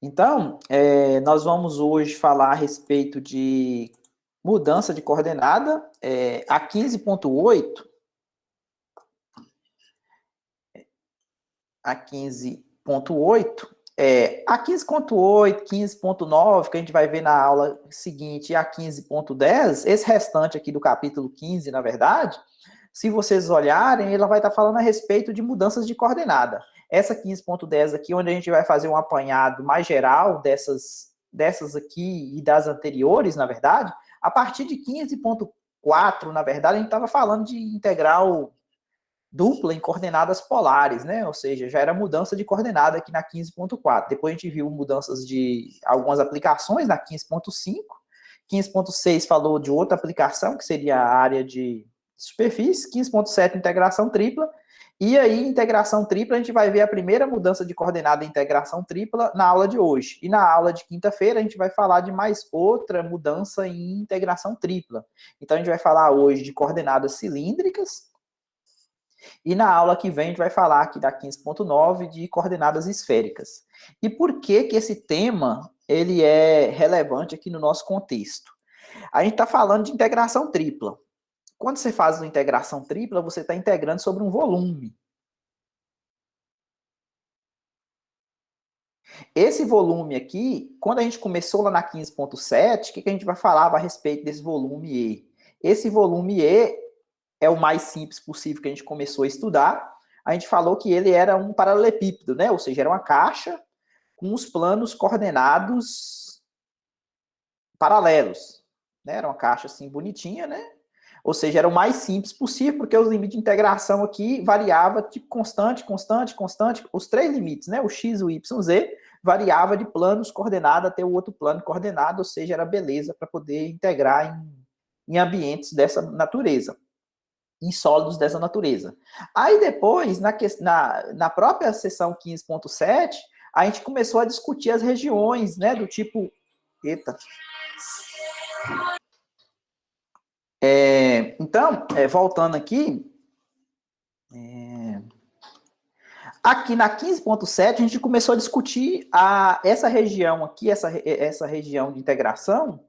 Então, nós vamos hoje falar a respeito de mudança de coordenada. A 15.8, a 15.8, a 15.8, 15.9, que a gente vai ver na aula seguinte, e a 15.10, esse restante aqui do capítulo 15, na verdade, se vocês olharem, ela vai estar falando a respeito de mudanças de coordenada. Essa 15.10 aqui, onde a gente vai fazer um apanhado mais geral dessas aqui e das anteriores, na verdade, a partir de 15.4, na verdade, a gente estava falando de integral dupla em coordenadas polares, né? Ou seja, já era mudança de coordenada aqui na 15.4. Depois a gente viu mudanças de algumas aplicações na 15.5. 15.6 falou de outra aplicação, que seria a área de superfície. 15.7, integração tripla. E aí, integração tripla, a gente vai ver a primeira mudança de coordenada em integração tripla na aula de hoje. E na aula de quinta-feira, a gente vai falar de mais outra mudança em integração tripla. Então, a gente vai falar hoje de coordenadas cilíndricas, e na aula que vem a gente vai falar aqui da 15.9 de coordenadas esféricas. E por que que esse tema ele é relevante aqui no nosso contexto? A gente está falando de integração tripla. Quando você faz uma integração tripla, você está integrando sobre um volume. Esse volume aqui, quando a gente começou lá na 15.7, o que a gente vai falar a respeito desse volume E? Esse volume E é o mais simples possível que a gente começou a estudar. A gente falou que ele era um paralelepípedo, né? Ou seja, era uma caixa com os planos coordenados paralelos, né? Era uma caixa assim bonitinha, né? Ou seja, era o mais simples possível, porque os limites de integração aqui variava de constante, constante, constante. Os três limites, né? O x, o y, o z, variava de planos coordenado até o outro plano coordenado, ou seja, era beleza para poder integrar em ambientes dessa natureza, em sólidos dessa natureza. Aí depois, na própria seção 15.7, a gente começou a discutir as regiões, né, do tipo... Eita. Então, voltando aqui, aqui na 15.7, a gente começou a discutir essa região aqui, essa região de integração,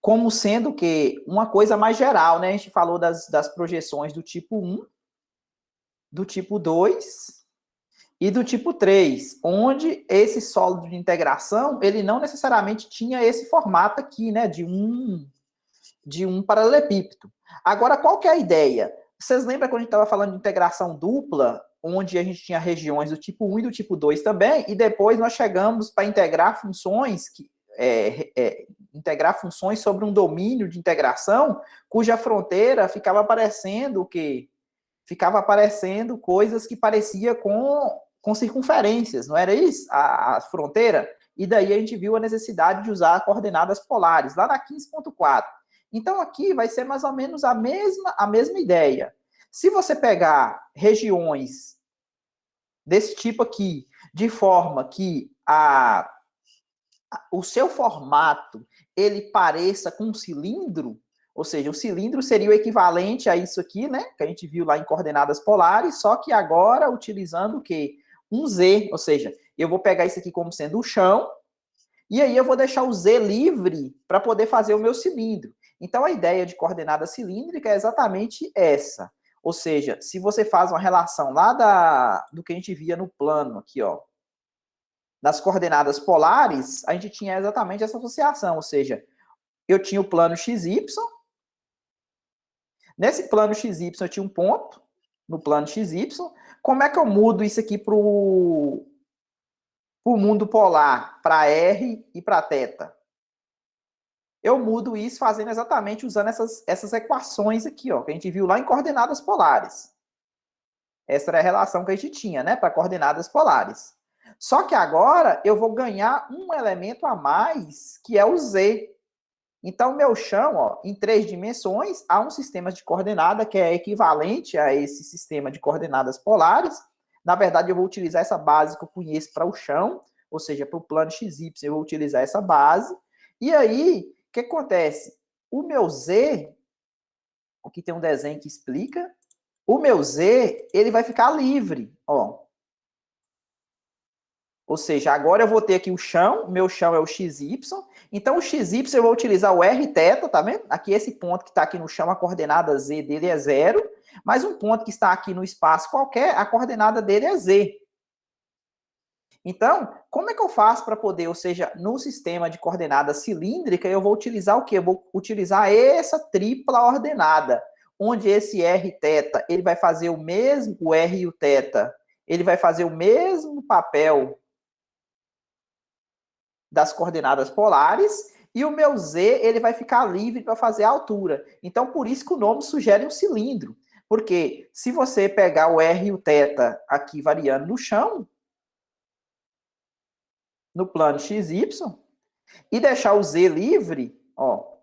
como sendo que uma coisa mais geral, né? A gente falou das projeções do tipo 1, do tipo 2 e do tipo 3, onde esse sólido de integração, ele não necessariamente tinha esse formato aqui, né, de um paralelepípedo. Agora, qual que é a ideia? Vocês lembram quando a gente estava falando de integração dupla, onde a gente tinha regiões do tipo 1 e do tipo 2 também, e depois nós chegamos para integrar funções integrar funções sobre um domínio de integração cuja fronteira ficava aparecendo o quê? Ficava aparecendo coisas que parecia com circunferências, não era isso? A fronteira? E daí a gente viu a necessidade de usar coordenadas polares, lá na 15.4. Então aqui vai ser mais ou menos a mesma ideia. Se você pegar regiões desse tipo aqui, de forma que o seu formato ele pareça com um cilindro, ou seja, o cilindro seria o equivalente a isso aqui, né? Que a gente viu lá em coordenadas polares, só que agora utilizando o quê? Um Z, ou seja, eu vou pegar isso aqui como sendo o chão, e aí eu vou deixar o Z livre para poder fazer o meu cilindro. Então a ideia de coordenada cilíndrica é exatamente essa. Ou seja, se você faz uma relação lá do que a gente via no plano aqui, ó, das coordenadas polares, a gente tinha exatamente essa associação, ou seja, eu tinha o plano XY, nesse plano XY eu tinha um ponto, no plano XY, como é que eu mudo isso aqui para o mundo polar, para R e para θ? Eu mudo isso fazendo exatamente usando essas equações aqui, ó, que a gente viu lá em coordenadas polares. Essa era a relação que a gente tinha, né, para coordenadas polares. Só que agora eu vou ganhar um elemento a mais, que é o Z. Então, meu chão, ó, em 3 dimensões, há um sistema de coordenada que é equivalente a esse sistema de coordenadas polares. Na verdade, eu vou utilizar essa base que eu conheço para o chão, ou seja, para o plano XY, eu vou utilizar essa base. E aí, o que acontece? O meu Z, aqui tem um desenho que explica, o meu Z, ele vai ficar livre, ó. Ou seja, agora eu vou ter aqui o chão, o meu chão é o XY, então o XY eu vou utilizar o Rθ, tá vendo? Aqui esse ponto que está aqui no chão, a coordenada Z dele é 0, mas um ponto que está aqui no espaço qualquer, a coordenada dele é Z. Então, como é que eu faço para poder, ou seja, no sistema de coordenada cilíndrica, eu vou utilizar o quê? Eu vou utilizar essa tripla ordenada, onde esse Rθ, ele vai fazer o mesmo, o R e o θ, ele vai fazer o mesmo papel das coordenadas polares, e o meu Z, ele vai ficar livre para fazer a altura. Então, por isso que o nome sugere um cilindro. Porque se você pegar o R e o θ aqui variando no chão, no plano XY, e deixar o Z livre, ó,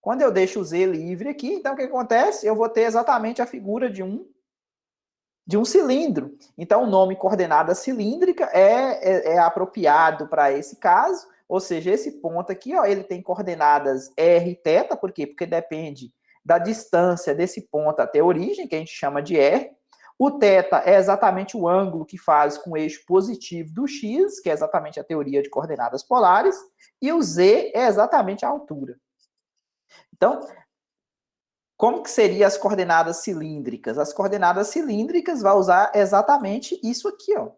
quando eu deixo o Z livre aqui, então o que acontece? Eu vou ter exatamente a figura de um cilindro. Então, o nome coordenada cilíndrica é apropriado para esse caso, ou seja, esse ponto aqui, ó, ele tem coordenadas R e θ, por quê? Porque depende da distância desse ponto até a origem, que a gente chama de R. O θ é exatamente o ângulo que faz com o eixo positivo do x, que é exatamente a teoria de coordenadas polares, e o z é exatamente a altura. Então, como que seriam as coordenadas cilíndricas? As coordenadas cilíndricas vai usar exatamente isso aqui, ó.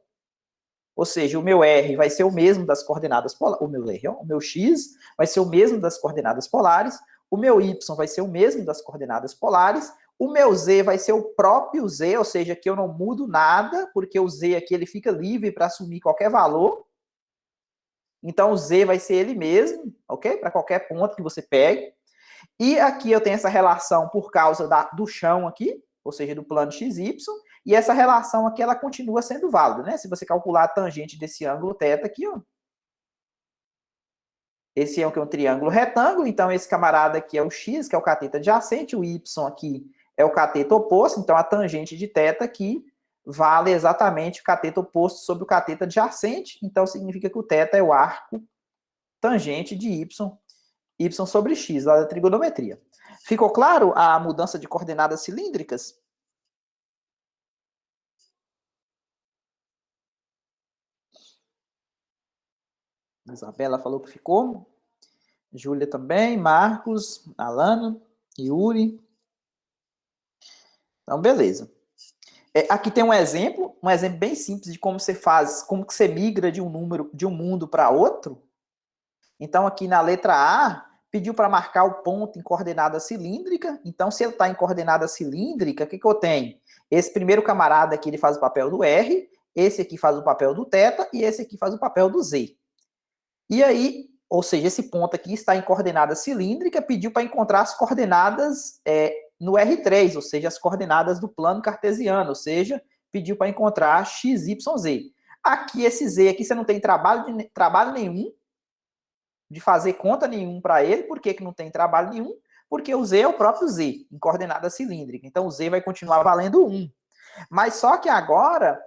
Ou seja, o meu R vai ser o mesmo das coordenadas polares, o meu X vai ser o mesmo das coordenadas polares, o meu Y vai ser o mesmo das coordenadas polares, o meu Z vai ser o próprio Z, ou seja, que eu não mudo nada, porque o Z aqui ele fica livre para assumir qualquer valor. Então, o Z vai ser ele mesmo, ok? Para qualquer ponto que você pegue. E aqui eu tenho essa relação por causa do chão aqui, ou seja, do plano XY, e essa relação aqui, ela continua sendo válida, né? Se você calcular a tangente desse ângulo θ aqui, ó. Esse é um triângulo retângulo, então esse camarada aqui é o x, que é o cateto adjacente, o y aqui é o cateto oposto, então a tangente de θ aqui vale exatamente o cateto oposto sobre o cateto adjacente, então significa que o θ é o arco tangente de y sobre x, lá da trigonometria. Ficou claro a mudança de coordenadas cilíndricas? Isabela falou que ficou. Júlia também, Marcos, Alano, Yuri. Então, beleza. Aqui tem um exemplo bem simples de como você faz, como que você migra de um número, de um mundo para outro. Então, aqui na letra A, pediu para marcar o ponto em coordenada cilíndrica. Então, se ele está em coordenada cilíndrica, o que eu tenho? Esse primeiro camarada aqui, ele faz o papel do R, esse aqui faz o papel do θ e esse aqui faz o papel do Z. E aí, ou seja, esse ponto aqui está em coordenada cilíndrica, pediu para encontrar as coordenadas no R3, ou seja, as coordenadas do plano cartesiano, ou seja, pediu para encontrar x, y, z. Aqui, esse z aqui, você não tem trabalho nenhum, de fazer conta nenhum para ele. Por que não tem trabalho nenhum? Porque o z é o próprio z, em coordenada cilíndrica. Então, o z vai continuar valendo 1. Mas só que agora,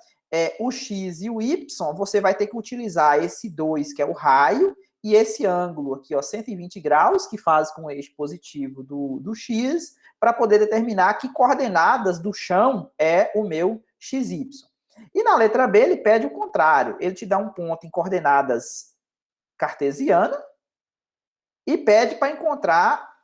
o x e o y, você vai ter que utilizar esse 2, que é o raio, e esse ângulo aqui, ó, 120 graus, que faz com o eixo positivo do x, para poder determinar que coordenadas do chão é o meu xy. E na letra B, ele pede o contrário. Ele te dá um ponto em coordenadas cartesiana e pede para encontrar.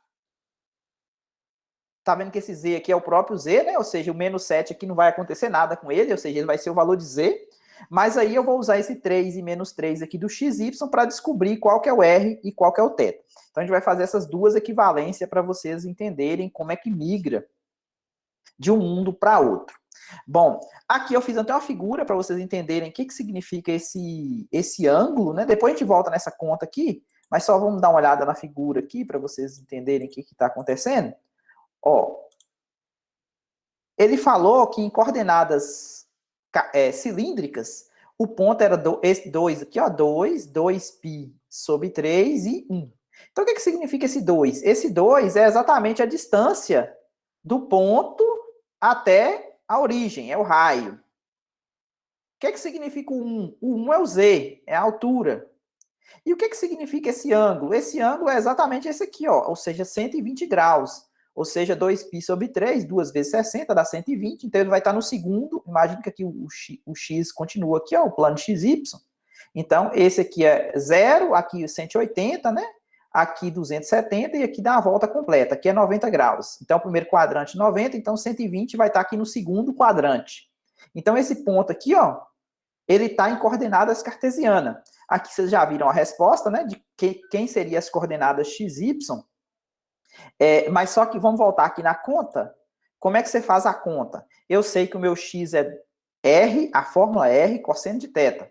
Tá vendo que esse z aqui é o próprio z, né? Ou seja, o menos 7 aqui não vai acontecer nada com ele, ou seja, ele vai ser o valor de z. Mas aí eu vou usar esse 3 e menos 3 aqui do xy para descobrir qual que é o r e qual que é o θ. Então a gente vai fazer essas duas equivalências para vocês entenderem como é que migra de um mundo para outro. Bom, aqui eu fiz até uma figura para vocês entenderem o que significa esse ângulo, né? Depois a gente volta nessa conta aqui, mas só vamos dar uma olhada na figura aqui para vocês entenderem o que está acontecendo. Ó, ele falou que em coordenadas cilíndricas, o ponto era esse 2 aqui, ó, 2π sobre 3 e 1. Então, o que significa esse 2? Esse 2 é exatamente a distância do ponto até a origem, é o raio. O que significa o 1? O 1 é o z, é a altura. E o que significa esse ângulo? Esse ângulo é exatamente esse aqui, ó, ou seja, 120 graus. Ou seja, 2π sobre 3, 2 vezes 60, dá 120. Então, ele vai estar no segundo. Imagina que aqui o x continua aqui, ó, o plano xy. Então, esse aqui é 0, aqui 180, né? Aqui 270 e aqui dá a volta completa. Aqui é 90 graus. Então, o primeiro quadrante 90, então 120 vai estar aqui no segundo quadrante. Então, esse ponto aqui, ó, ele está em coordenadas cartesianas. Aqui vocês já viram a resposta, né? De quem seriam as coordenadas x, y. Mas só que vamos voltar aqui na conta. Como é que você faz a conta? Eu sei que o meu x é R, a fórmula R, cosseno de θ.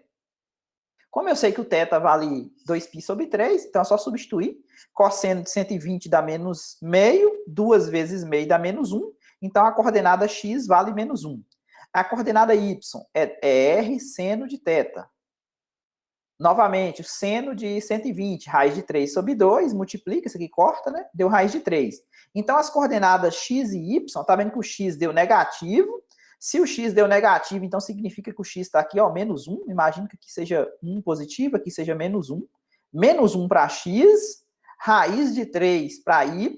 Como eu sei que o θ vale 2π sobre 3, então é só substituir. Cosseno de 120 dá menos meio, 2 vezes meio dá menos 1. Então a coordenada x vale menos 1. A coordenada y é R seno de θ. Novamente, o seno de 120, raiz de 3 sobre 2, multiplica, isso aqui corta, né? Deu raiz de 3. Então, as coordenadas x e y, tá vendo que o x deu negativo. Se o x deu negativo, então significa que o x está aqui, ó, menos 1. Imagina que aqui seja 1 positivo, aqui seja menos 1. Menos 1 para x, raiz de 3 para y.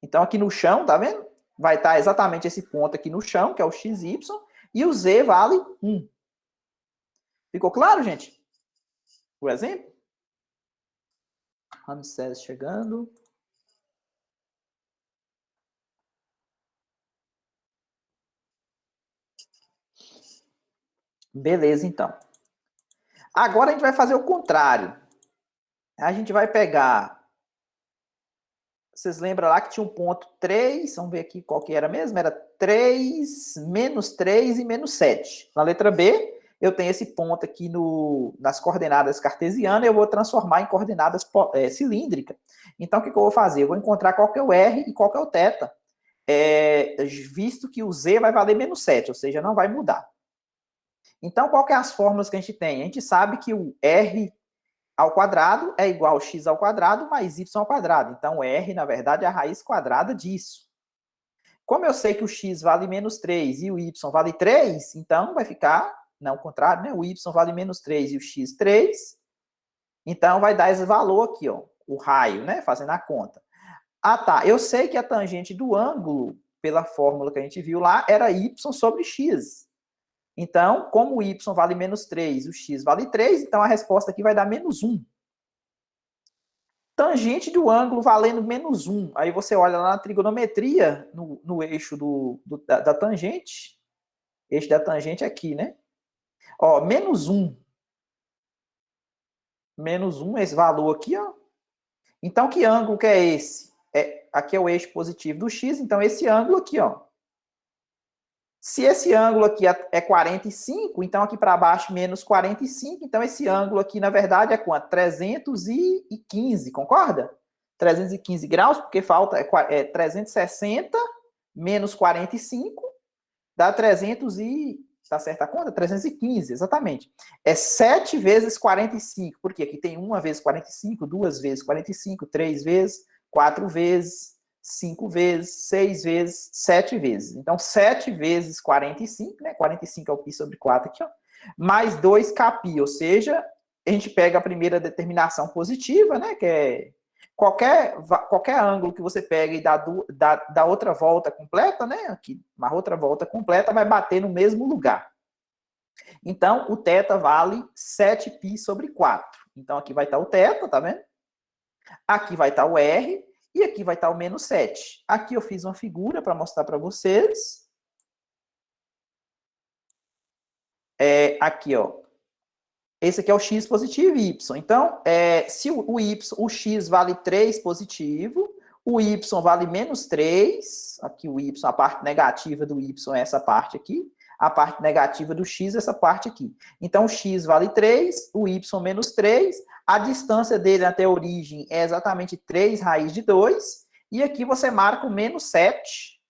Então, aqui no chão, tá vendo? Vai estar exatamente esse ponto aqui no chão, que é o x, y. E o z vale 1. Ficou claro, gente? O exemplo? Ramsés chegando. Beleza, então. Agora a gente vai fazer o contrário. A gente vai pegar... Vocês lembram lá que tinha um ponto 3, vamos ver aqui qual que era mesmo? Era 3, menos 3 e menos 7. Na letra B, eu tenho esse ponto aqui nas coordenadas cartesianas, eu vou transformar em coordenadas cilíndricas. Então, o que eu vou fazer? Eu vou encontrar qual que é o R e qual que é o θ, visto que o Z vai valer menos 7, ou seja, não vai mudar. Então, qual que é as fórmulas que a gente tem? A gente sabe que o R ao quadrado é igual a x ao quadrado mais y ao quadrado. Então, R, na verdade, é a raiz quadrada disso. Como eu sei que o x vale menos 3 e o y vale 3, então vai ficar, não, o contrário, né? O y vale menos 3 e o x 3. Então, vai dar esse valor aqui, ó, o raio, né? Fazendo a conta. Ah, tá. Eu sei que a tangente do ângulo, pela fórmula que a gente viu lá, era y sobre x. Então, como o y vale menos 3 e o x vale 3, então a resposta aqui vai dar menos 1. Tangente do ângulo valendo menos 1. Aí você olha lá na trigonometria, no eixo da tangente. Eixo da tangente aqui, né? Ó, menos 1. Menos 1, esse valor aqui, ó. Então, que ângulo que é esse? Aqui é o eixo positivo do x, então esse ângulo aqui, ó. Se esse ângulo aqui é 45, então aqui para baixo menos 45, então esse ângulo aqui, na verdade, é quanto? 315, concorda? 315 graus, porque falta 360 menos 45, dá 300 e... Tá certa a conta? 315, exatamente. É 7 vezes 45, porque aqui tem 1 vezes 45, 2 vezes 45, 3 vezes, 4 vezes, 5 vezes, 6 vezes, 7 vezes. Então, 7 vezes 45, né? 45 é o π sobre 4 aqui, ó. Mais 2kπ, ou seja, a gente pega a primeira determinação positiva, né? Que é qualquer ângulo que você pega e dá outra volta completa, né? Aqui, uma outra volta completa vai bater no mesmo lugar. Então, o θ vale 7π sobre 4. Então, aqui vai estar o θ, tá vendo? Aqui vai estar o R e aqui vai estar o menos 7. Aqui eu fiz uma figura para mostrar para vocês. Aqui, ó. Esse aqui é o x positivo e y. Então, se o x vale 3 positivo, o y vale menos 3. Aqui o y, a parte negativa do y é essa parte aqui. A parte negativa do x é essa parte aqui. Então, o x vale 3, o y menos 3. A distância dele até a origem é exatamente 3 raiz de 2. E aqui você marca o menos 7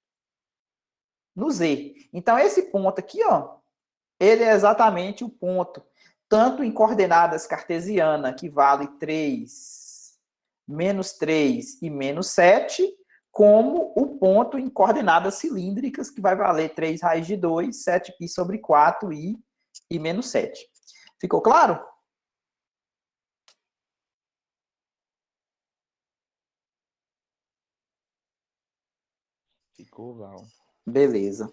no z. Então, esse ponto aqui, ó, ele é exatamente o ponto, tanto em coordenadas cartesianas, que vale 3, menos 3 e menos 7, como o ponto em coordenadas cilíndricas, que vai valer 3 raiz de 2, 7π sobre 4 e menos 7. Ficou claro? Ficou, Val. Beleza.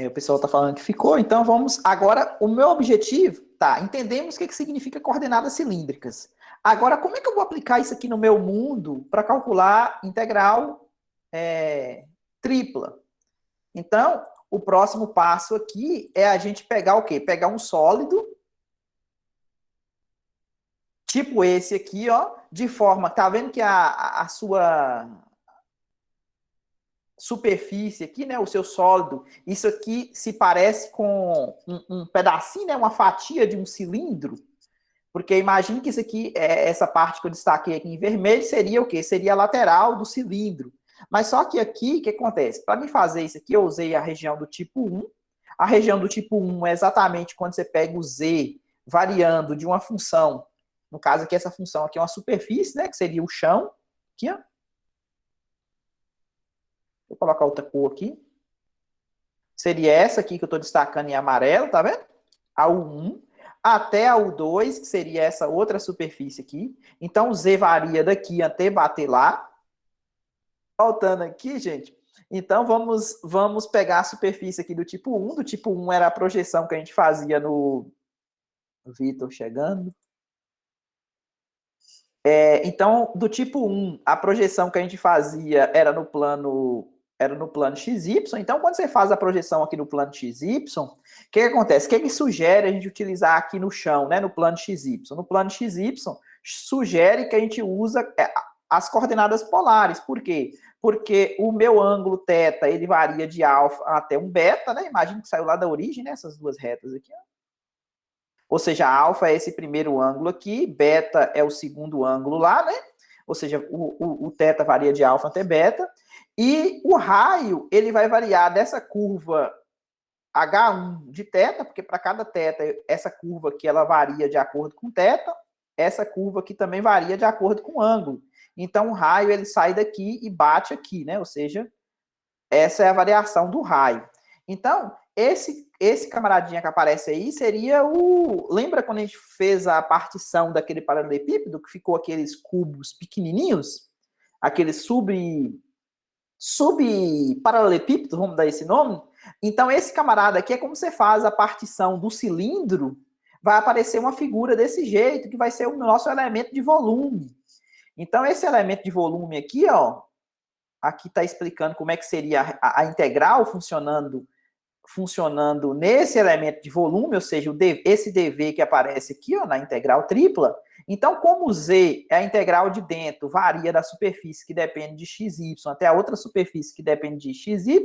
O pessoal está falando que ficou, então vamos. Agora, o meu objetivo, tá? Entendemos o que significa coordenadas cilíndricas. Agora, como é que eu vou aplicar isso aqui no meu mundo para calcular integral tripla? Então, o próximo passo aqui é a gente pegar o quê? Pegar um sólido, tipo esse aqui, ó, de forma. Tá vendo que a sua superfície aqui, né, o seu sólido, isso aqui se parece com um pedacinho, né, uma fatia de um cilindro, porque imagine que isso aqui, essa parte que eu destaquei aqui em vermelho, seria o quê? Seria a lateral do cilindro. Mas só que aqui, o que acontece? Para me fazer isso aqui, eu usei a região do tipo 1. A região do tipo 1 é exatamente quando você pega o z variando de uma função, no caso aqui, essa função aqui é uma superfície, né, que seria o chão, aqui, ó. Vou colocar outra cor aqui. Seria essa aqui que eu estou destacando em amarelo, tá vendo? A U1 até a U2, que seria essa outra superfície aqui. Então, o Z varia daqui até bater lá. Voltando aqui, gente. Então, vamos pegar a superfície aqui do tipo 1. Do tipo 1 era a projeção que a gente fazia no... Vitor chegando. Então, do tipo 1, a projeção que a gente fazia era no plano XY. Então, quando você faz a projeção aqui no plano XY, o que acontece? O que sugere a gente utilizar aqui no chão, né, no plano XY? No plano XY, sugere que a gente usa as coordenadas polares. Por quê? Porque o meu ângulo θ, ele varia de alfa até um beta, né? Imagina que saiu lá da origem, né, essas duas retas aqui, ó. Ou seja, alfa é esse primeiro ângulo aqui, beta é o segundo ângulo lá, né? Ou seja, o θ varia de alfa até beta. E o raio, ele vai variar dessa curva H1 de θ, porque para cada θ, essa curva aqui, ela varia de acordo com θ. Essa curva aqui também varia de acordo com o ângulo. Então, o raio, ele sai daqui e bate aqui, né? Ou seja, essa é a variação do raio. Então, esse camaradinha que aparece aí seria o... Lembra quando a gente fez a partição daquele paralelepípedo, que ficou aqueles cubos pequenininhos? Aqueles subparalelepípedos, vamos dar esse nome? Então, esse camarada aqui é como você faz a partição do cilindro, vai aparecer uma figura desse jeito, que vai ser o nosso elemento de volume. Então, esse elemento de volume aqui, ó, aqui está explicando como é que seria a integral funcionando nesse elemento de volume, ou seja, esse dv que aparece aqui, ó, na integral tripla. Então, como o z é a integral de dentro, varia da superfície que depende de xy até a outra superfície que depende de xy,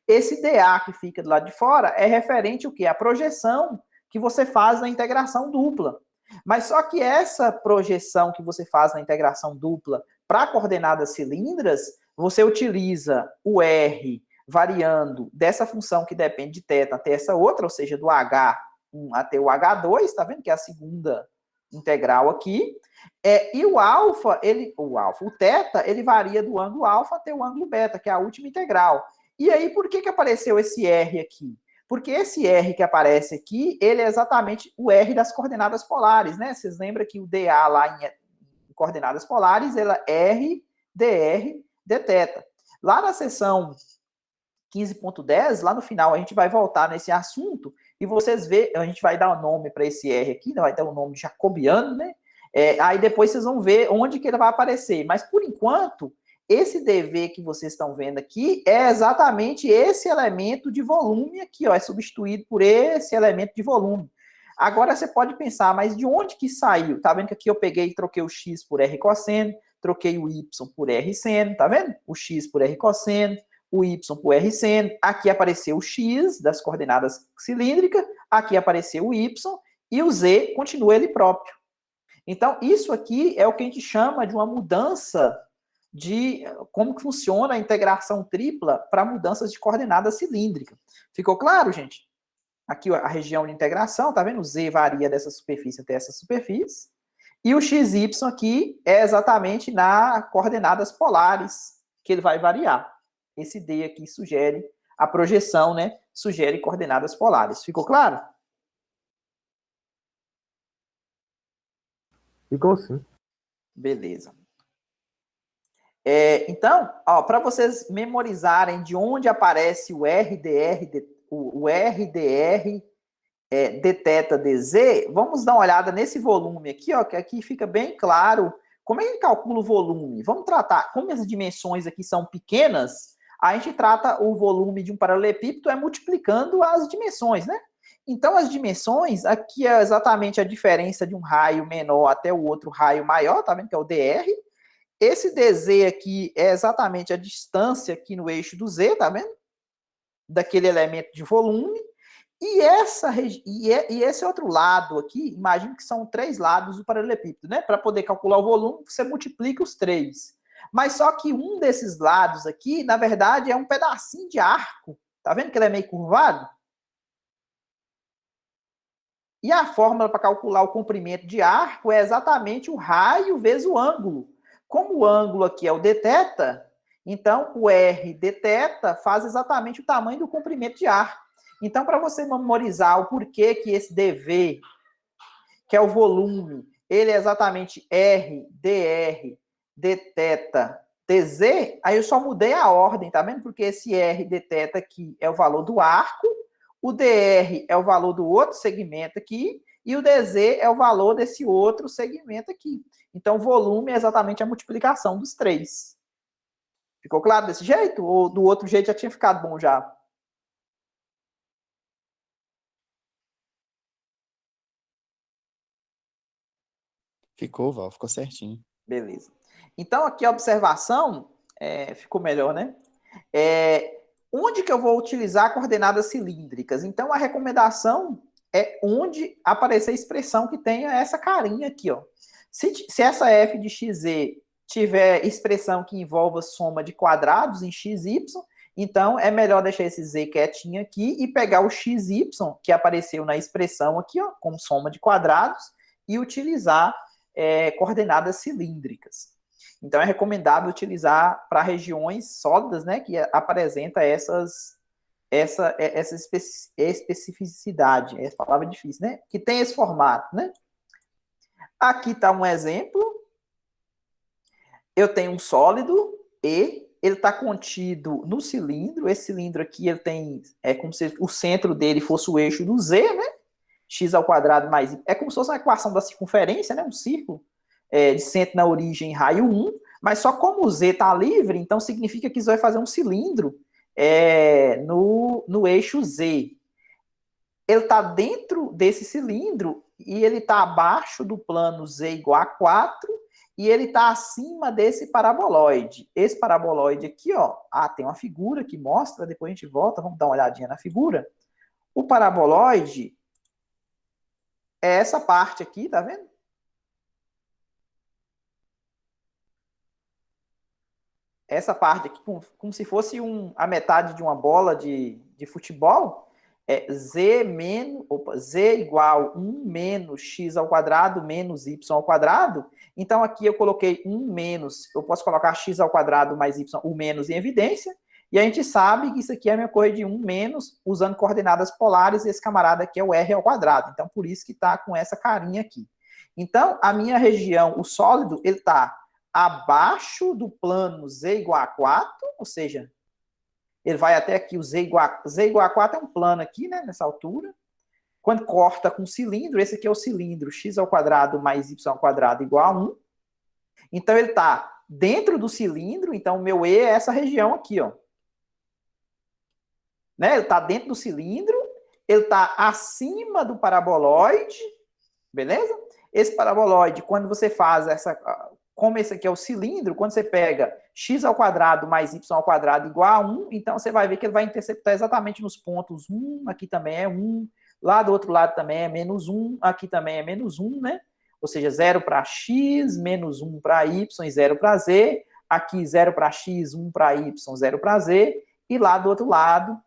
esse dA que fica do lado de fora é referente ao quê? A projeção que você faz na integração dupla. Mas só que essa projeção que você faz na integração dupla para coordenadas cilíndricas, você utiliza o R variando dessa função que depende de θ até essa outra, ou seja, do H1 até o H2, tá vendo que é a segunda integral aqui. E o alfa, o θ, ele varia do ângulo alfa até o ângulo beta, que é a última integral. E aí, por que apareceu esse R aqui? Porque esse R que aparece aqui, ele é exatamente o R das coordenadas polares, né? Vocês lembram que o dA lá em coordenadas polares, ela é R, dr, dθ. Lá na seção 15.10, lá no final a gente vai voltar nesse assunto e vocês vê, a gente vai dar o nome para esse R aqui, vai dar o nome jacobiano, né? Aí depois vocês vão ver onde que ele vai aparecer. Mas por enquanto, esse dV que vocês estão vendo aqui é exatamente esse elemento de volume aqui, ó, é substituído por esse elemento de volume. Agora você pode pensar, mas de onde que saiu? Tá vendo que aqui eu peguei e troquei o x por r cosseno, troquei o y por r seno, tá vendo? O x por r cosseno, o y por r seno, aqui apareceu o x das coordenadas cilíndricas, aqui apareceu o y, e o z continua ele próprio. Então, isso aqui é o que a gente chama de uma mudança de como que funciona a integração tripla para mudanças de coordenada cilíndrica. Ficou claro, gente? Aqui a região de integração, tá vendo? O z varia dessa superfície até essa superfície. E o xy aqui é exatamente nas coordenadas polares que ele vai variar. Esse D aqui sugere a projeção, né? Sugere coordenadas polares. Ficou claro? Ficou sim. Beleza. Então, para vocês memorizarem de onde aparece o R, dr, o RDR dθ dz, vamos dar uma olhada nesse volume aqui, ó, que aqui fica bem claro como é que calcula o volume. Vamos tratar, como as dimensões aqui são pequenas, a gente trata o volume de um paralelepípedo multiplicando as dimensões, né? Então, as dimensões, aqui é exatamente a diferença de um raio menor até o outro raio maior, tá vendo que é o dr. Esse dz aqui é exatamente a distância aqui no eixo do z, tá vendo? Daquele elemento de volume. E esse outro lado aqui, imagine que são 3 lados do paralelepípedo, né? Para poder calcular o volume, você multiplica os 3. Mas só que um desses lados aqui, na verdade, é um pedacinho de arco. Tá vendo que ele é meio curvado? E a fórmula para calcular o comprimento de arco é exatamente o raio vezes o ângulo. Como o ângulo aqui é o dθ, então o r dθ faz exatamente o tamanho do comprimento de arco. Então, para você memorizar o porquê que esse dv, que é o volume, ele é exatamente r dr dθ dz, aí eu só mudei a ordem, tá vendo? Porque esse r dθ aqui é o valor do arco, o dr é o valor do outro segmento aqui, e o dz é o valor desse outro segmento aqui. Então, o volume é exatamente a multiplicação dos 3. Ficou claro desse jeito? Ou do outro jeito já tinha ficado bom já? Ficou, Val, ficou certinho. Beleza. Então, aqui a observação ficou melhor, né? Onde que eu vou utilizar coordenadas cilíndricas? Então, a recomendação é onde aparecer a expressão que tenha essa carinha aqui, ó. Se essa f de xz tiver expressão que envolva soma de quadrados em xy, então é melhor deixar esse z quietinho aqui e pegar o xy, que apareceu na expressão aqui, ó, como soma de quadrados, e utilizar coordenadas cilíndricas. Então, é recomendável utilizar para regiões sólidas, né, que apresenta essa especificidade. Essa palavra é difícil, né? Que tem esse formato, né? Aqui está um exemplo. Eu tenho um sólido E, ele está contido no cilindro. Esse cilindro aqui, ele tem, como se o centro dele fosse o eixo do Z, né? X ao quadrado mais y. É como se fosse uma equação da circunferência, né? Um círculo de centro na origem, raio 1. Mas só como o Z está livre, então significa que isso vai fazer um cilindro no eixo Z. Ele está dentro desse cilindro e ele está abaixo do plano Z igual a 4 e ele está acima desse paraboloide. Esse paraboloide aqui, ó, tem uma figura que mostra, depois a gente volta, vamos dar uma olhadinha na figura. O paraboloide é essa parte aqui, tá vendo? Essa parte aqui, como se fosse a metade de uma bola de futebol, Z igual 1 menos x ao quadrado menos y ao quadrado. Então, aqui eu coloquei 1 menos, eu posso colocar x ao quadrado mais y, o menos em evidência, e a gente sabe que isso aqui é a minha correia de 1 menos, usando coordenadas polares, e esse camarada aqui é o r ao quadrado. Então, por isso que está com essa carinha aqui. Então, a minha região, o sólido, ele está abaixo do plano z igual a 4, ou seja, ele vai até aqui, o z igual a 4 é um plano aqui, né, nessa altura. Quando corta com o cilindro, esse aqui é o cilindro, x ao quadrado mais y ao quadrado igual a 1. Então, ele está dentro do cilindro, então o meu E é essa região aqui, ó. Né? Ele está dentro do cilindro, ele está acima do paraboloide, beleza? Esse paraboloide, quando você faz como esse aqui é o cilindro, quando você pega x ao quadrado mais y ao quadrado igual a 1, então você vai ver que ele vai interceptar exatamente nos pontos 1, aqui também é 1, lá do outro lado também é menos 1, aqui também é menos 1, né? Ou seja, 0 para x, menos 1 para y e 0 para z, aqui 0 para x, 1 para y, 0 para z, e lá do outro lado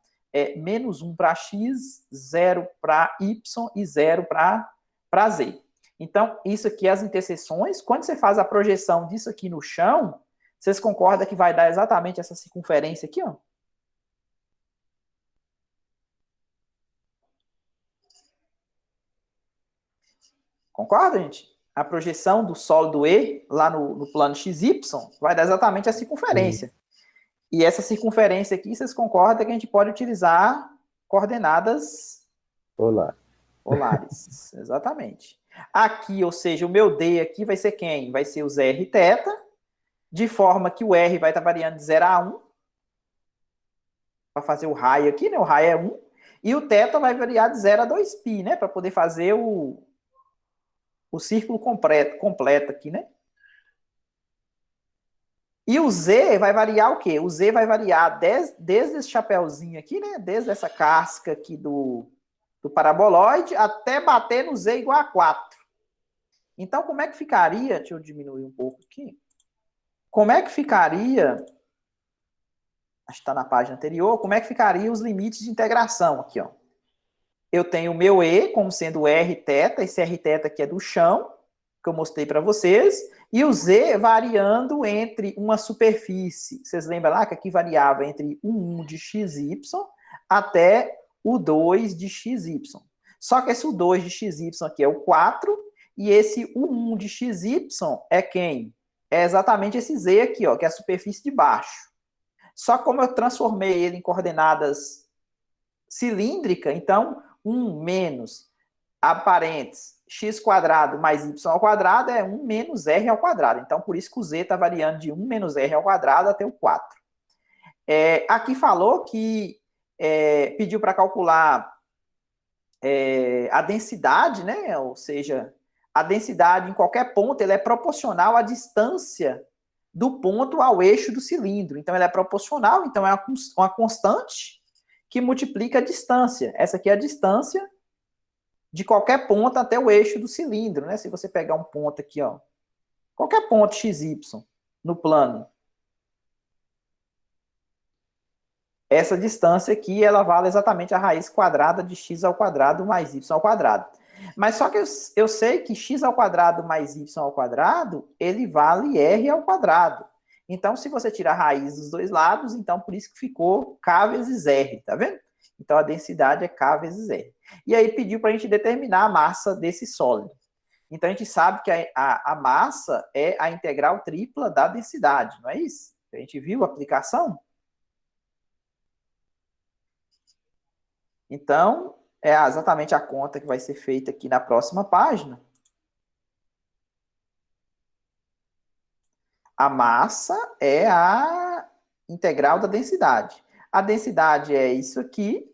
menos 1 para x, 0 para y e 0 para z. Então, isso aqui é as interseções. Quando você faz a projeção disso aqui no chão, vocês concordam que vai dar exatamente essa circunferência aqui, ó? Concorda, gente? A projeção do sólido E, lá no plano XY, vai dar exatamente a circunferência. E essa circunferência aqui, vocês concordam que a gente pode utilizar coordenadas Olá. polares. Exatamente. Aqui, ou seja, o meu D aqui vai ser quem? Vai ser os R θ, de forma que o R vai estar variando de 0 a 1, para fazer o raio aqui, né? O raio é 1. E o θ vai variar de 0 a 2π, né? Para poder fazer o círculo completo aqui, né? E o Z vai variar o quê? O Z vai variar desde esse chapéuzinho aqui, né? Desde essa casca aqui do paraboloide até bater no Z igual a 4. Então, como é que ficaria? Deixa eu diminuir um pouco aqui. Como é que ficaria? Acho que está na página anterior. Como é que ficaria os limites de integração aqui, ó? Eu tenho o meu E como sendo R θ, esse R θ aqui é do chão, que eu mostrei para vocês, e o Z variando entre uma superfície. Vocês lembram lá que aqui variava entre o 1 de XY até o 2 de XY. Só que esse o 2 de XY aqui é o 4, e esse o 1 de XY é quem? É exatamente esse Z aqui, ó, que é a superfície de baixo. Só que como eu transformei ele em coordenadas cilíndricas, então 1 menos aparentes x quadrado mais y ao quadrado é 1 menos r ao quadrado. Então, por isso que o z está variando de 1 menos r ao quadrado até o 4. Aqui falou que pediu para calcular a densidade, né? Ou seja, a densidade em qualquer ponto ele é proporcional à distância do ponto ao eixo do cilindro. Então, ele é proporcional, então é uma constante que multiplica a distância. Essa aqui é a distância de qualquer ponto até o eixo do cilindro, né? Se você pegar um ponto aqui, ó, qualquer ponto XY no plano, essa distância aqui, ela vale exatamente a raiz quadrada de x ao quadrado mais y ao quadrado. Mas só que eu sei que x ao quadrado mais y ao quadrado, ele vale r ao quadrado. Então, se você tirar a raiz dos dois lados, então por isso que ficou k vezes r, tá vendo? Então, a densidade é K vezes R. E aí pediu para a gente determinar a massa desse sólido. Então, a gente sabe que a massa é a integral tripla da densidade, não é isso? A gente viu a aplicação? Então, é exatamente a conta que vai ser feita aqui na próxima página. A massa é a integral da densidade. A densidade é isso aqui.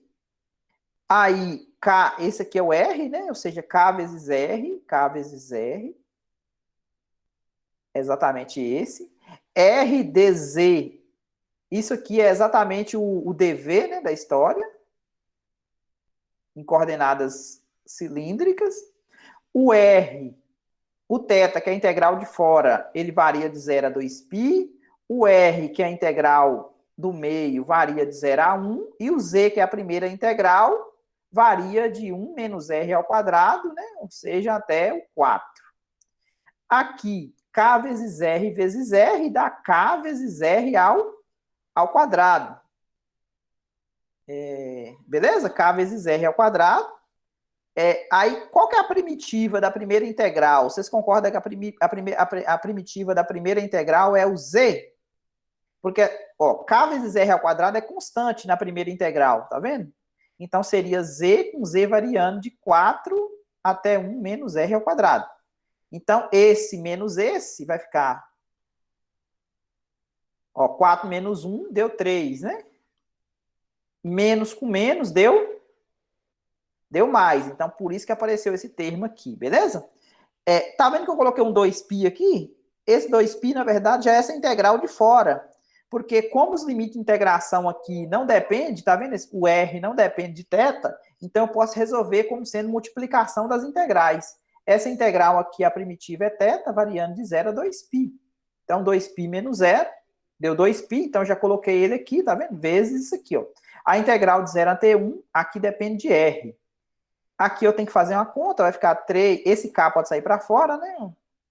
Aí, K, esse aqui é o R, né? Ou seja, K vezes R, K vezes R. É exatamente esse. R dz, isso aqui é exatamente o dv, né, da história, em coordenadas cilíndricas. O R, o θ, que é a integral de fora, ele varia de 0 a 2π. O R, que é a integral do meio, varia de 0 a 1. E o Z, que é a primeira integral, varia de 1 menos r ao quadrado, né? Ou seja, até o 4. Aqui, K vezes R dá K vezes R ao quadrado. Beleza? K vezes R ao quadrado. Aí, qual que é a primitiva da primeira integral? Vocês concordam que a primitiva da primeira integral é o Z? Porque, ó, K vezes R ao quadrado é constante na primeira integral, tá vendo? Então, seria Z com Z variando de 4 até 1 menos R ao quadrado. Então, esse menos esse vai ficar... Ó, 4 menos 1 deu 3, né? Menos com menos deu mais. Então, por isso que apareceu esse termo aqui, beleza? Tá vendo que eu coloquei um 2π aqui? Esse 2π, na verdade, já é essa integral de fora. Porque como os limites de integração aqui não dependem, tá vendo? O R não depende de θ, então eu posso resolver como sendo multiplicação das integrais. Essa integral aqui, a primitiva é θ, variando de 0 a 2π. Então, 2π menos 0 deu 2π, então eu já coloquei ele aqui, tá vendo? Vezes isso aqui, ó. A integral de 0 até 1, aqui depende de R. Aqui eu tenho que fazer uma conta, vai ficar 3, esse K pode sair para fora, né?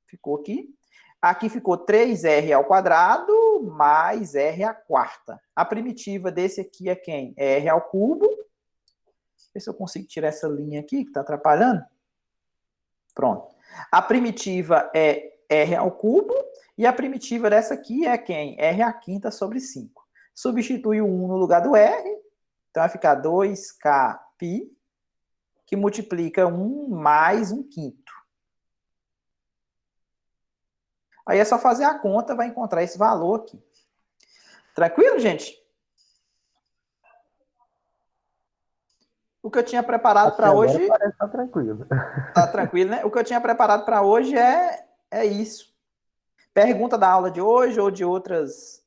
Ficou aqui. Aqui ficou 3R ao quadrado mais R à quarta. A primitiva desse aqui é quem? É R ao cubo. Deixa eu ver se eu consigo tirar essa linha aqui, que está atrapalhando. Pronto. A primitiva é R ao cubo. E a primitiva dessa aqui é quem? R à quinta sobre 5. Substitui o 1 no lugar do R. Então, vai ficar 2kπ, que multiplica 1 mais 1/5. Aí é só fazer a conta, vai encontrar esse valor aqui. Tranquilo, gente? O que eu tinha preparado para hoje... Parece estar tranquilo. Tá tranquilo, né? O que eu tinha preparado para hoje é isso. Pergunta da aula de hoje ou de outras...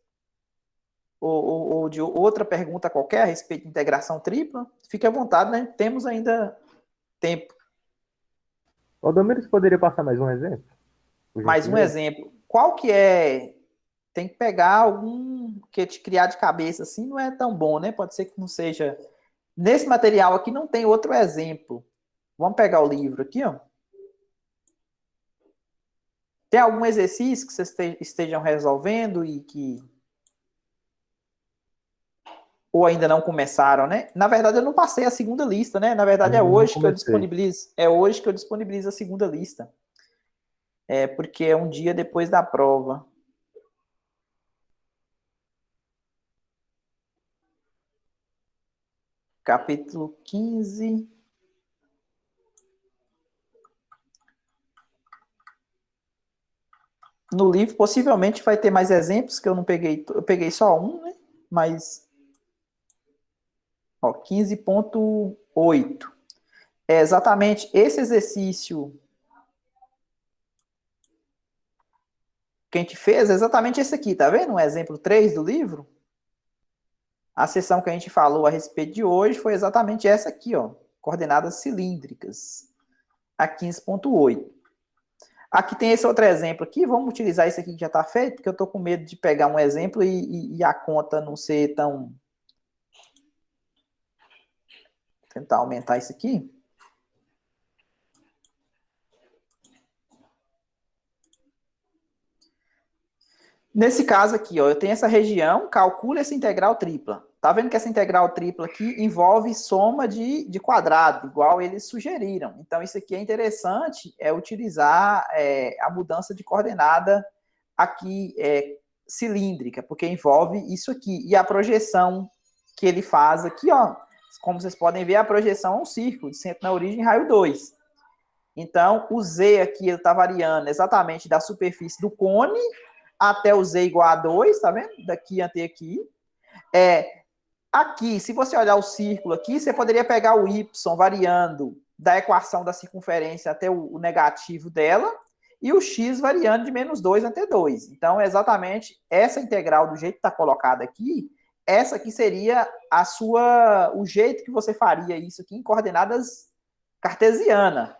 Ou de outra pergunta qualquer a respeito de integração tripla, fique à vontade, né? Temos ainda tempo. O Domingos poderia passar mais um exemplo? Mais um exemplo. Qual que é... Tem que pegar algum que te criar de cabeça assim, não é tão bom, né? Pode ser que não seja... Nesse material aqui não tem outro exemplo. Vamos pegar o livro aqui, ó. Tem algum exercício que vocês estejam resolvendo e que... Ou ainda não começaram, né? Na verdade, eu não passei a segunda lista, né? Na verdade, é hoje que eu disponibilizo. É hoje que eu disponibilizo a segunda lista. É porque é um dia depois da prova. Capítulo 15. No livro, possivelmente, vai ter mais exemplos, que eu não peguei. Eu peguei só um, né? Mas... Ó, 15.8. É exatamente esse exercício que a gente fez, é exatamente esse aqui, tá vendo? Um exemplo 3 do livro. A seção que a gente falou a respeito de hoje foi exatamente essa aqui, ó. Coordenadas cilíndricas. A 15.8. Aqui tem esse outro exemplo aqui. Vamos utilizar esse aqui que já está feito, porque eu estou com medo de pegar um exemplo e a conta não ser tão... Vou tentar aumentar isso aqui. Nesse caso aqui, ó, eu tenho essa região, calcula essa integral tripla. Tá vendo que essa integral tripla aqui envolve soma de quadrado, igual eles sugeriram. Então, isso aqui é interessante, é utilizar a mudança de coordenada aqui cilíndrica, porque envolve isso aqui. E a projeção que ele faz aqui, ó, como vocês podem ver, a projeção é um círculo, de centro na origem, raio 2. Então, o Z aqui, ele está variando exatamente da superfície do cone até o Z igual a 2, tá vendo? Daqui até aqui. Aqui, se você olhar o círculo aqui, você poderia pegar o Y variando da equação da circunferência até o negativo dela e o X variando de -2 até 2. Então, exatamente essa integral do jeito que está colocada aqui, essa aqui seria o jeito que você faria isso aqui em coordenadas cartesianas.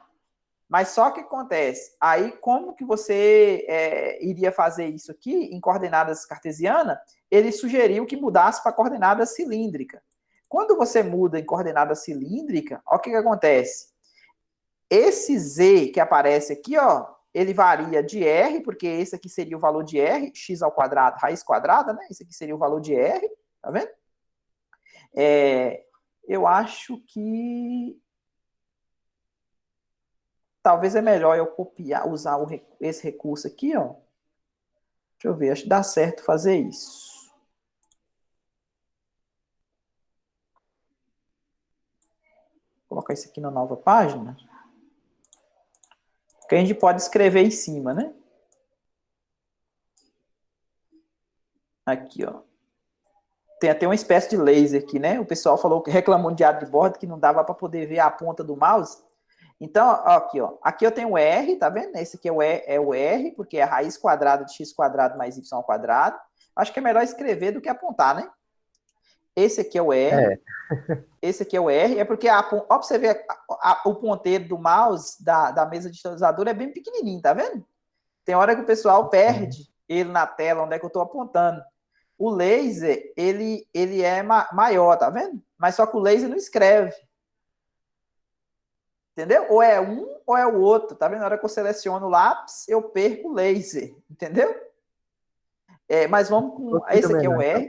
Mas só que acontece, aí como que você iria fazer isso aqui em coordenadas cartesianas? Ele sugeriu que mudasse para coordenada cilíndrica. Quando você muda em coordenada cilíndrica, olha o que acontece. Esse Z que aparece aqui, ó, ele varia de R, porque esse aqui seria o valor de R, x ao quadrado, raiz quadrada, né? Esse aqui seria o valor de R, tá vendo? Eu acho que... Talvez é melhor eu copiar, usar esse recurso aqui, ó. Deixa eu ver, acho que dá certo fazer isso. Vou colocar isso aqui na nova página. Que a gente pode escrever em cima, né? Aqui, ó. Tem até uma espécie de laser aqui, né? O pessoal falou que reclamou no diário de bordo que não dava para poder ver a ponta do mouse. Então, ó, aqui, ó. Aqui eu tenho o R, tá vendo? Esse aqui é o R, porque é a raiz quadrada de x quadrado mais y ao quadrado. Acho que é melhor escrever do que apontar, né? Esse aqui é o R. Esse aqui é o R. É porque, ó, pra você ver, o ponteiro do mouse da mesa digitalizadora é bem pequenininho, tá vendo? Tem hora que o pessoal perde ele na tela, onde é que eu tô apontando. O laser, ele é maior, tá vendo? Mas só que o laser não escreve. Entendeu? Ou é um ou é o outro. Tá vendo? Na hora que eu seleciono o lápis, eu perco o laser. Entendeu? Mas vamos com... Esse aqui é o R.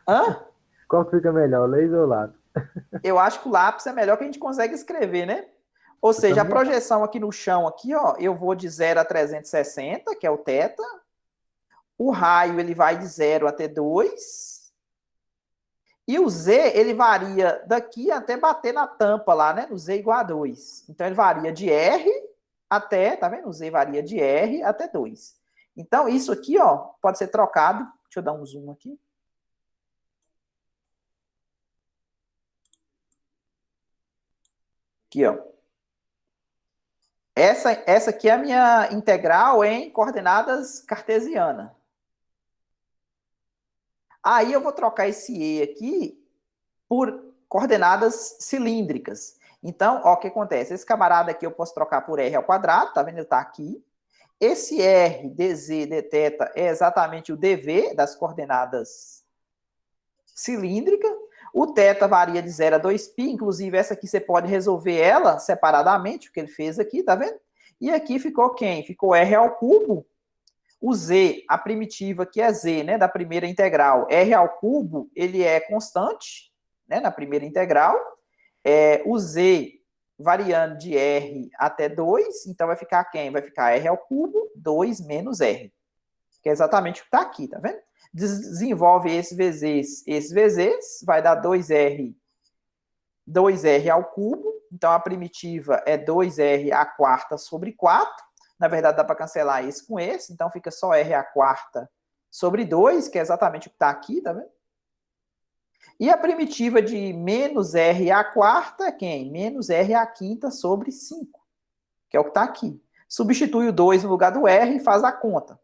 Hã? Qual fica melhor, o laser ou o lápis? Eu acho que o lápis é melhor que a gente consegue escrever, né? Ou seja, a projeção aqui no chão, aqui, ó, eu vou de 0 a 360, que é o θ. O raio, ele vai de 0 até 2. E o Z, ele varia daqui até bater na tampa lá, né? No Z igual a 2. Então, ele varia de R até, tá vendo? O Z varia de R até 2. Então, isso aqui, ó, pode ser trocado. Deixa eu dar um zoom aqui. Aqui, ó. Essa aqui é a minha integral em coordenadas cartesianas. Aí eu vou trocar esse E aqui por coordenadas cilíndricas. Então, ó, o que acontece? Esse camarada aqui eu posso trocar por R ao quadrado, tá vendo? Ele tá aqui. Esse R, dz, dθ é exatamente o dv das coordenadas cilíndricas. O θ varia de 0 a 2π, inclusive essa aqui você pode resolver ela separadamente, o que ele fez aqui, tá vendo? E aqui ficou quem? Ficou R ao cubo. O Z, a primitiva que é Z, né, da primeira integral, R ao cubo, ele é constante, né, na primeira integral. O Z variando de R até 2, então vai ficar quem? Vai ficar R ao cubo, 2 menos R, que é exatamente o que está aqui, tá vendo? Desenvolve esses vezes, vai dar 2R ao cubo, então a primitiva é 2R a quarta sobre 4, na verdade dá para cancelar esse com esse, então fica só R a quarta sobre 2, que é exatamente o que está aqui, tá vendo? E a primitiva de menos R a quarta é quem? Menos R a quinta sobre 5, que é o que está aqui. Substitui o 2 no lugar do R e faz a conta.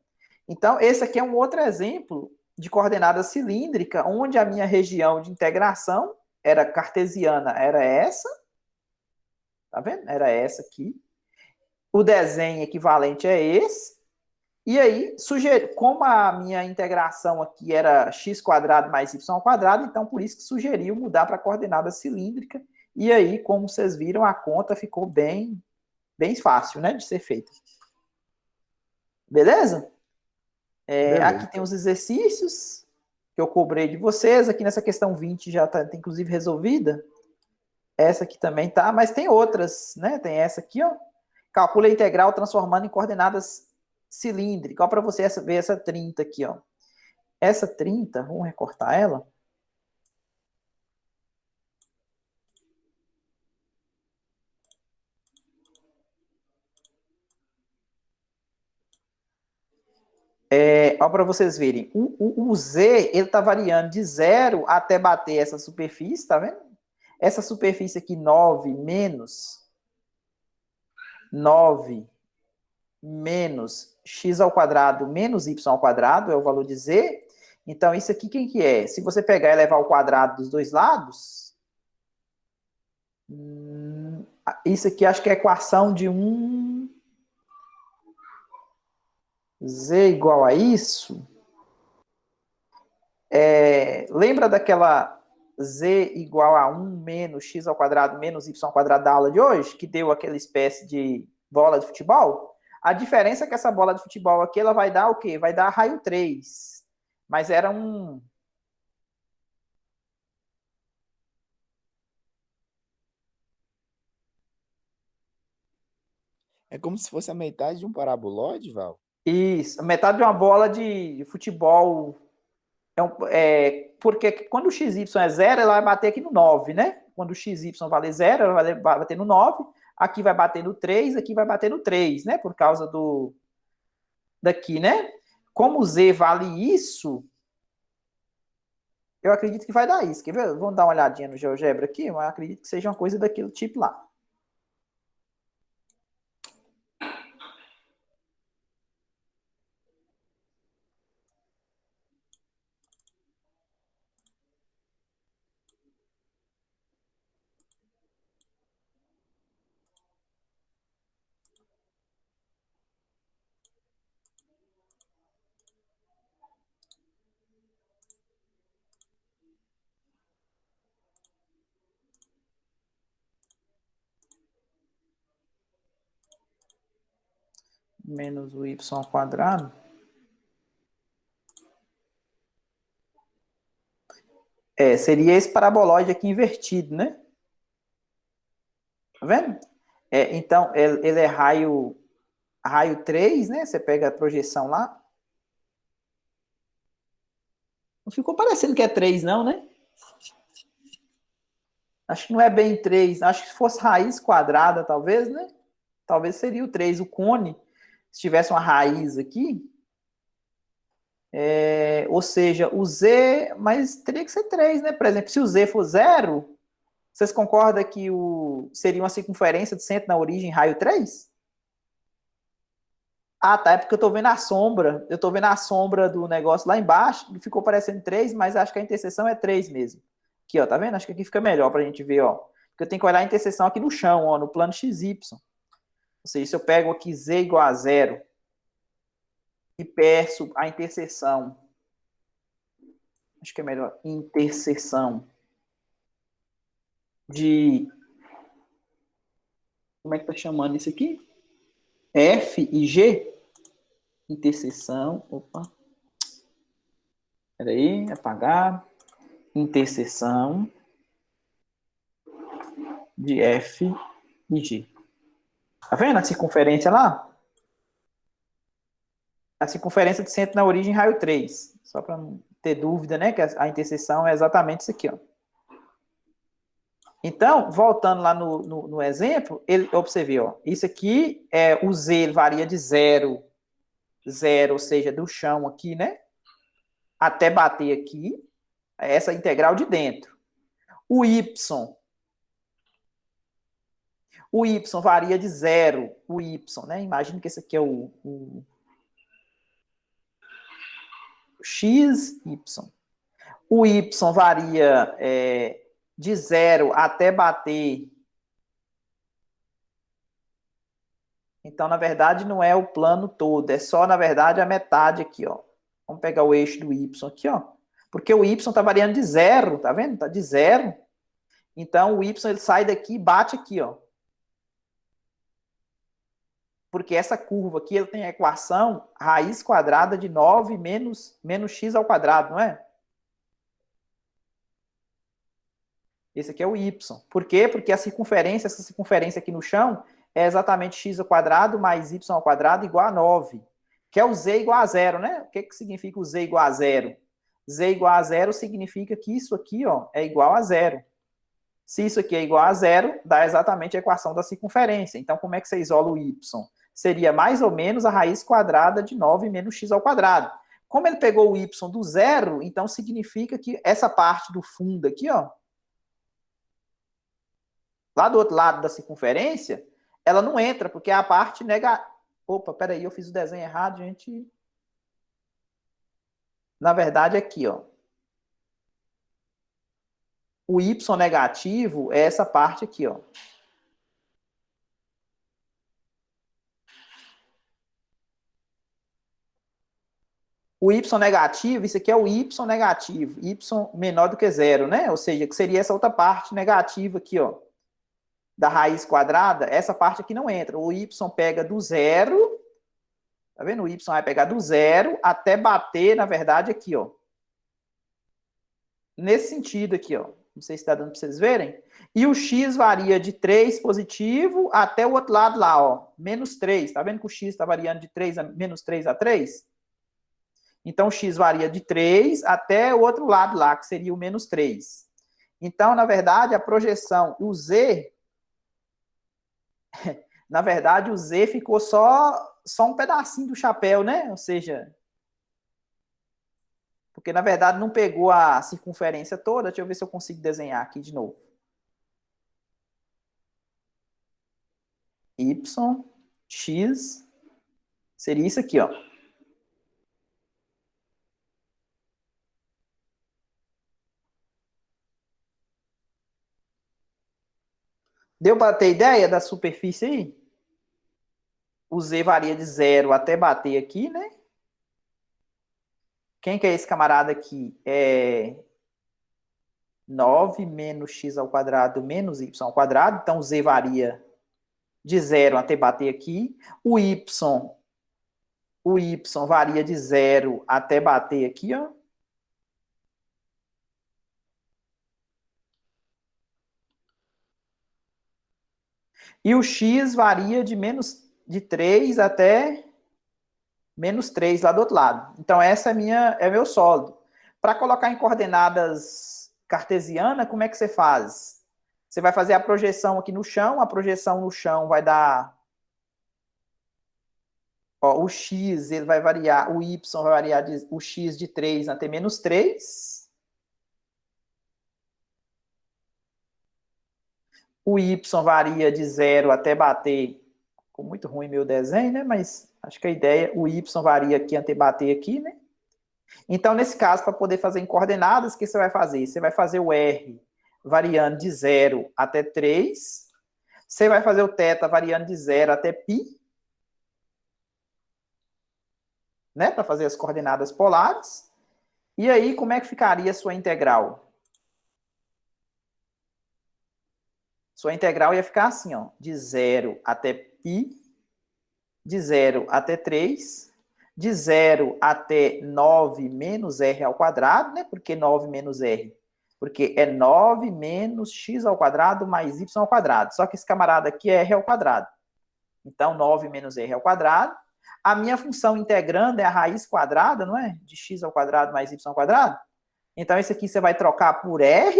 Então, esse aqui é um outro exemplo de coordenada cilíndrica, onde a minha região de integração era cartesiana, era essa. Tá vendo? Era essa aqui. O desenho equivalente é esse. E aí, como a minha integração aqui era x² mais y², então por isso que sugeriu mudar para a coordenada cilíndrica. E aí, como vocês viram, a conta ficou bem fácil, né, de ser feita. Beleza? Beleza. Aqui tem os exercícios que eu cobrei de vocês. Aqui nessa questão 20 já está, inclusive, resolvida. Essa aqui também tá, mas tem outras, né? Tem essa aqui, ó. Calcula a integral transformando em coordenadas cilíndricas. Ó, para você ver essa 30 aqui, ó. Essa 30, vamos recortar ela. Ó, para vocês verem, o Z, ele tá variando de 0 até bater essa superfície, tá vendo? Essa superfície aqui, 9 menos x² menos y² é o valor de Z. Então, isso aqui quem que é? Se você pegar e levar o quadrado dos dois lados, isso aqui acho que é a equação de Z igual a isso. Lembra daquela Z igual a 1 menos x² menos y² da aula de hoje, que deu aquela espécie de bola de futebol? A diferença é que essa bola de futebol aqui, ela vai dar o quê? Vai dar raio 3. Mas era um... É como se fosse a metade de um parabolóide, Val? Isso, metade de uma bola de futebol. Porque quando o XY é 0, ela vai bater aqui no 9, né? Quando o XY vale 0, ela vai bater no 9. Aqui vai bater no 3, aqui vai bater no 3, né? Por causa daqui, né? Como o Z vale isso, eu acredito que vai dar isso. Quer ver? Vamos dar uma olhadinha no GeoGebra aqui, mas eu acredito que seja uma coisa daquele tipo lá. Menos o y². Seria esse paraboloide aqui invertido, né? Tá vendo? Então, ele é raio 3, né? Você pega a projeção lá. Não ficou parecendo que é 3, não, né? Acho que não é bem 3. Acho que se fosse raiz quadrada, talvez, né? Talvez seria o 3. O cone, se tivesse uma raiz aqui, ou seja, o Z, mas teria que ser 3, né? Por exemplo, se o Z for 0, vocês concordam que seria uma circunferência de centro na origem raio 3? Ah, tá. É porque eu tô vendo a sombra. Eu tô vendo a sombra do negócio lá embaixo. Ficou parecendo 3, mas acho que a interseção é 3 mesmo. Aqui, ó, tá vendo? Acho que aqui fica melhor pra gente ver, ó. Porque eu tenho que olhar a interseção aqui no chão, ó, no plano XY. Ou seja, se eu pego aqui Z igual a 0 e peço a interseção, acho que é melhor, interseção de... Como é que tá chamando isso aqui? F e G? Interseção... Opa. Peraí, apagar. Interseção de F e G. Tá vendo a circunferência lá? A circunferência de centro na origem raio 3. Só para não ter dúvida, né? Que a interseção é exatamente isso aqui, ó. Então, voltando lá no exemplo, ele observe, ó. Isso aqui é o Z, ele varia de 0, ou seja, do chão aqui, né? Até bater aqui. Essa integral de dentro. O Y varia de 0, o Y, né? Imagina que esse aqui é o X, Y. O Y varia de 0 até bater. Então, na verdade, não é o plano todo, é só, na verdade, a metade aqui, ó. Vamos pegar o eixo do Y aqui, ó. Porque o Y está variando de 0, tá vendo? Está de 0. Então, o Y ele sai daqui e bate aqui, ó. Porque essa curva aqui ele tem a equação raiz quadrada de 9 menos x ao quadrado, não é? Esse aqui é o y. Por quê? Porque essa circunferência aqui no chão é exatamente x ao quadrado mais y ao quadrado igual a 9, que é o z igual a 0, né? O que significa o z igual a 0? Z igual a 0 significa que isso aqui, ó, é igual a 0. Se isso aqui é igual a 0, dá exatamente a equação da circunferência. Então, como é que você isola o y? Seria mais ou menos a raiz quadrada de 9 menos x ao quadrado. Como ele pegou o y do 0, então significa que essa parte do fundo aqui, ó, lá do outro lado da circunferência, ela não entra, porque é a parte negativa. Opa, peraí, eu fiz o desenho errado, gente. Na verdade, aqui, ó. O y negativo é essa parte aqui, ó. O y negativo, isso aqui é o y negativo, y menor do que 0, né? Ou seja, que seria essa outra parte negativa aqui, ó, da raiz quadrada. Essa parte aqui não entra. O y pega do 0, tá vendo? O y vai pegar do 0 até bater, na verdade, aqui, ó. Nesse sentido aqui, ó. Não sei se está dando para vocês verem. E o x varia de 3 positivo até o outro lado lá, ó. Menos 3. Tá vendo que o x está variando de 3 a menos 3 a 3? Então, o x varia de 3 até o outro lado lá, que seria o menos 3. Então, na verdade, a projeção, o z, na verdade, o z ficou só um pedacinho do chapéu, né? Ou seja, porque, na verdade, não pegou a circunferência toda. Deixa eu ver se eu consigo desenhar aqui de novo. Y, x, seria isso aqui, ó. Deu para ter ideia da superfície aí? O z varia de 0 até bater aqui, né? Quem que é esse camarada aqui? É 9 menos x ao quadrado menos y ao quadrado. Então, o z varia de 0 até bater aqui. O y varia de 0 até bater aqui, ó. E o x varia de 3 até menos 3 lá do outro lado. Então, essa é meu sólido. Para colocar em coordenadas cartesianas, como é que você faz? Você vai fazer a projeção aqui no chão, a projeção no chão vai dar... Ó, o x, ele vai variar, o y vai variar o x de 3 até menos 3. O y varia de 0 até bater... Ficou muito ruim meu desenho, né? Mas acho que a ideia, o y varia aqui até bater aqui, né? Então, nesse caso, para poder fazer em coordenadas, o que você vai fazer? Você vai fazer o r variando de 0 até 3. Você vai fazer o θ variando de 0 até π. Né? Para fazer as coordenadas polares. E aí, como é que ficaria a sua integral? Sua integral ia ficar assim, ó, de 0 até π, de 0 até 3, de 0 até 9 menos r ao quadrado, né? Por que 9 menos r? Porque é 9 menos x ao quadrado mais y ao quadrado. Só que esse camarada aqui é r ao quadrado. Então, 9 menos r ao quadrado. A minha função integrando é a raiz quadrada, não é? De x ao quadrado mais y ao quadrado. Então, esse aqui você vai trocar por r.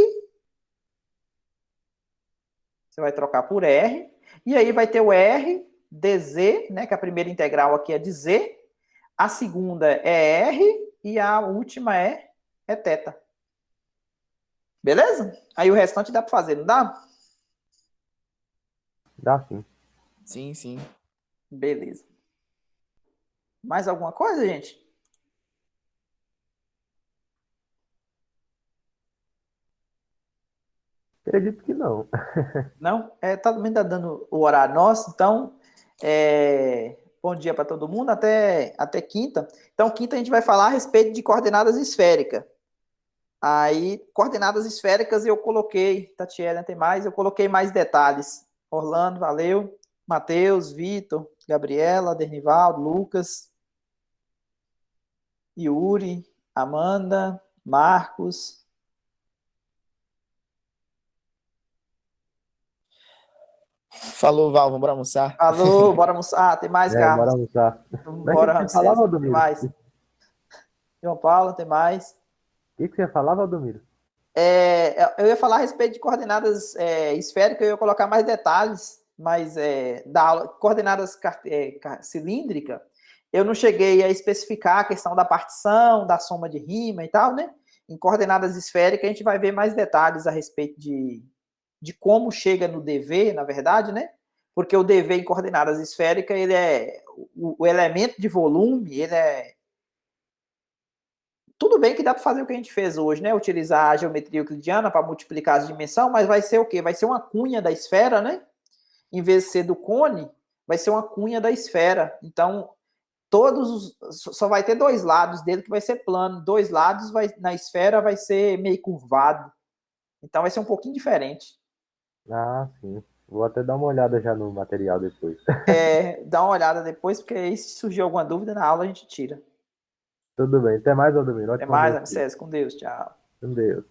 Você vai trocar por r. E aí vai ter o r dz, né? Que a primeira integral aqui é de z. A segunda é r. E a última é θ. Beleza? Aí o restante dá para fazer, não dá? Dá sim. Sim, sim. Beleza. Mais alguma coisa, gente? Acredito que não. Não? Tá também tá dando o horário nosso, então bom dia para todo mundo, até quinta. Então, quinta a gente vai falar a respeito de coordenadas esféricas. Aí, coordenadas esféricas eu coloquei, Tatiana tem mais, eu coloquei mais detalhes. Orlando, valeu. Matheus, Vitor, Gabriela, Dernivaldo, Lucas, Yuri, Amanda, Marcos. Falou, Val, vamos almoçar. Alô, bora almoçar. Tem mais, Bora Carlos? almoçar. Mas o que Bora, você Ramsés. falava, Tem Valdomiro? mais. João Paulo, tem mais. O que você falava, Valdomiro? Eu ia falar a respeito de coordenadas esféricas, eu ia colocar mais detalhes, mas da aula, coordenadas cilíndrica, eu não cheguei a especificar a questão da partição, da soma de rima e tal, né? Em coordenadas esféricas, a gente vai ver mais detalhes a respeito de como chega no dv, na verdade, né? Porque o dv em coordenadas esféricas, ele é o elemento de volume, ele é... Tudo bem que dá para fazer o que a gente fez hoje, né? Utilizar a geometria euclidiana para multiplicar as dimensões, mas vai ser o quê? Vai ser uma cunha da esfera, né? Em vez de ser do cone, vai ser uma cunha da esfera. Então, só vai ter dois lados dele que vai ser plano. Dois lados na esfera vai ser meio curvado. Então, vai ser um pouquinho diferente. Ah, sim. Vou até dar uma olhada já no material depois. Dá uma olhada depois, porque aí se surgir alguma dúvida na aula, a gente tira. Tudo bem. Até mais, Valdomiro. Até mais, Ramsés. Com Deus. Tchau. Com Deus.